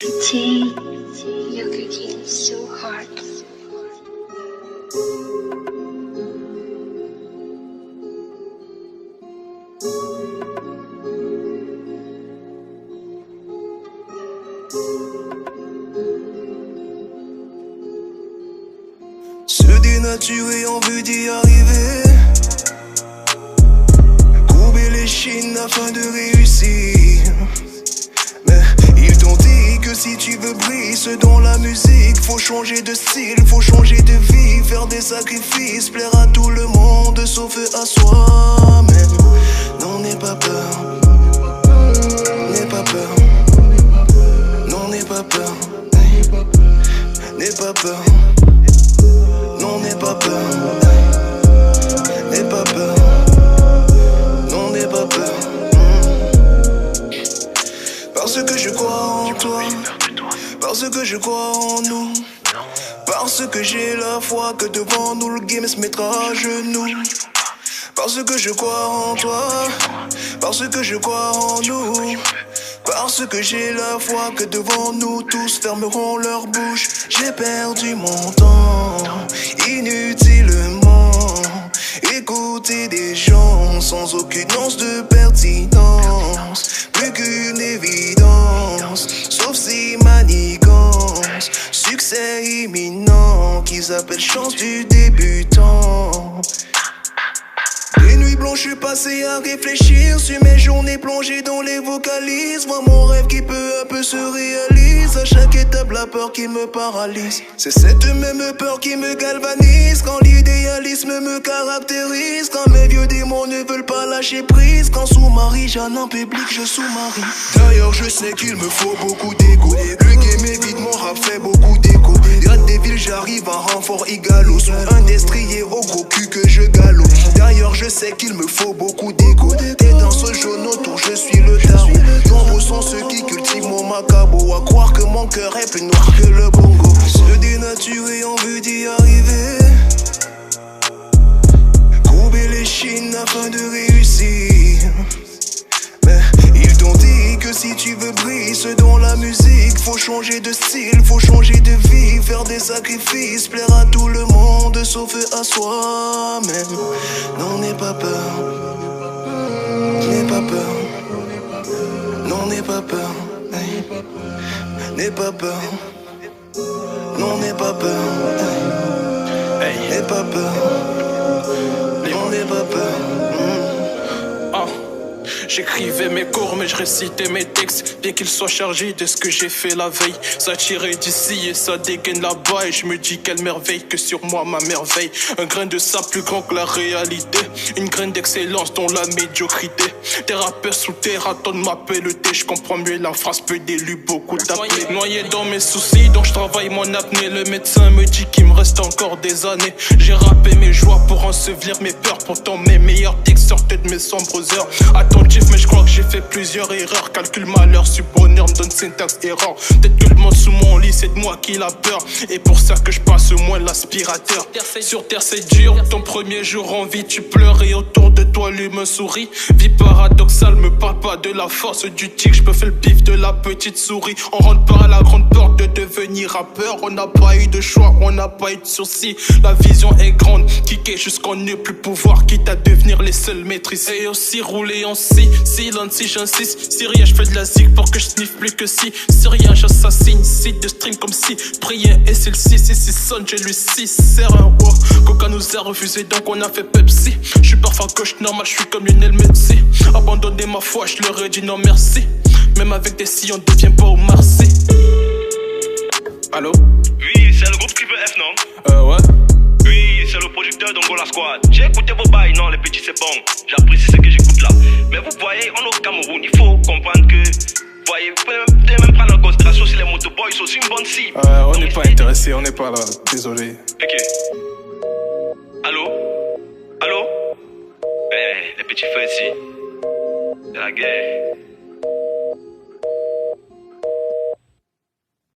Tea, you're cooking so hard. Se dénaturer en vue d'y arriver, courber les chines afin de réussir. Mais ils t'ont dit que si tu veux briller dans la musique, faut changer de style, faut changer de vie, faire des sacrifices, plaire à tout le monde sauf à soi-même. Non, n'aie pas peur, n'aie pas peur, non, n'aie pas peur, n'aie pas peur. Non, n'aie pas peur, n'aie pas peur, non, n'aie pas peur. Parce que je crois en toi, parce que je crois en nous, parce que j'ai la foi que devant nous le game se mettra à genoux. Parce que je crois en toi, parce que je crois en nous, parce que j'ai la foi que devant nous tous fermeront leur bouche. J'ai perdu mon temps inutilement, écouter des gens sans aucune once de pertinence, plus qu'une évidence, sauf si manigance, succès imminent qu'ils appellent chance du débutant. Les nuits blanches, je suis passé à réfléchir sur mes journées plongées dans les vocalises. Vois mon rêve qui peu à peu se réalise. À chaque étape, la peur qui me paralyse. C'est cette même peur qui me galvanise. Quand l'idéalisme me caractérise. Quand mes vieux démons ne veulent pas lâcher prise. Quand sous-marie, j'en en public, je sous-marie. D'ailleurs, je sais qu'il me faut beaucoup d'égo. Le game est vide, mon rap fait beaucoup d'écho. Y'a des villes, j'arrive à renfort égalo. Sous un destrier au gros cul que je galop. D'ailleurs, je sais qu'il me faut beaucoup d'égo. T'es dans ce jaune autour, je suis le tarot. Nombreux sont ceux qui cultivent mon macabo. À croire que mon cœur est plus noir que le bongo. Se dénaturer en vue d'y arriver, courber les chines afin de réussir. Mais ils t'ont dit que si tu veux briller dans la musique, faut changer de style, faut changer de vie, faire des sacrifices, plaire à tout le monde sauf à soi-même. Non, n'aie pas peur, n'aie pas peur, non, n'aie pas peur, n'aie pas peur, non, n'aie pas peur, n'aie pas peur, non, n'aie pas peur. J'écrivais mes cours mais je récitais mes textes, bien qu'ils soient chargés de ce que j'ai fait la veille. Ça tirait d'ici et ça dégaine là-bas, et je me dis quelle merveille que sur moi ma merveille. Un grain de sable plus grand que la réalité, une graine d'excellence dont la médiocrité. Des rappeurs sous terre attendent ma pelletée, je comprends mieux la phrase peu d'élus, beaucoup d'appelés. Noyé dans mes soucis donc je travaille mon apnée. Le médecin me dit qu'il me reste encore des années. J'ai rappé mes joies pour ensevelir mes peurs, pourtant mes meilleurs textes sortent de mes sombres heures. Attentif mais je crois que j'ai fait plusieurs erreurs. Calcul malheur, bonheur me donne syntaxe erreur. Peut-être que le monde sous mon lit c'est de moi qui l'a peur, et pour ça que je passe moins l'aspirateur. Sur terre c'est dur, ton premier jour en vie tu pleures, et autour de toi l'humain sourit. Vie paradoxale, me parle pas de la force du tigre, je peux faire le pif de la petite souris. On rentre par la grande porte de devenir rappeur. On n'a pas eu de choix, on n'a pas eu de sourcils. La vision est grande, kicker jusqu'on n'ait plus pouvoir, quitte à devenir les seuls maîtrisés. Et aussi rouler en silence si j'insiste. Si rien, je fais de la zig pour que je sniffe plus que si. Si rien, j'assassine. Site de stream comme si prier et celle-ci. Si sonne, j'ai lui 6 serre un roi. Coca nous a refusé donc on a fait Pepsi. Je suis parfois gauche normal, je suis comme Lionel Messi. Abandonner ma foi, je leur ai dit non merci. Même avec des si on devient pas au Marcy. Allô? Oui, c'est le groupe Triple F, non? Ouais. Oui, c'est le producteur d'Angola Squad. J'ai écouté vos bails, non, les petits, c'est bon. J'apprécie ce que j'écoute là. Mais vous voyez, on est au Cameroun, il faut comprendre que. Vous voyez, vous pouvez même prendre en considération si les motoboys sont aussi une bonne cible. On n'est pas intéressé, on n'est pas là, désolé. Ok. Allô? Allô? Eh, les petits feux ici. C'est la guerre.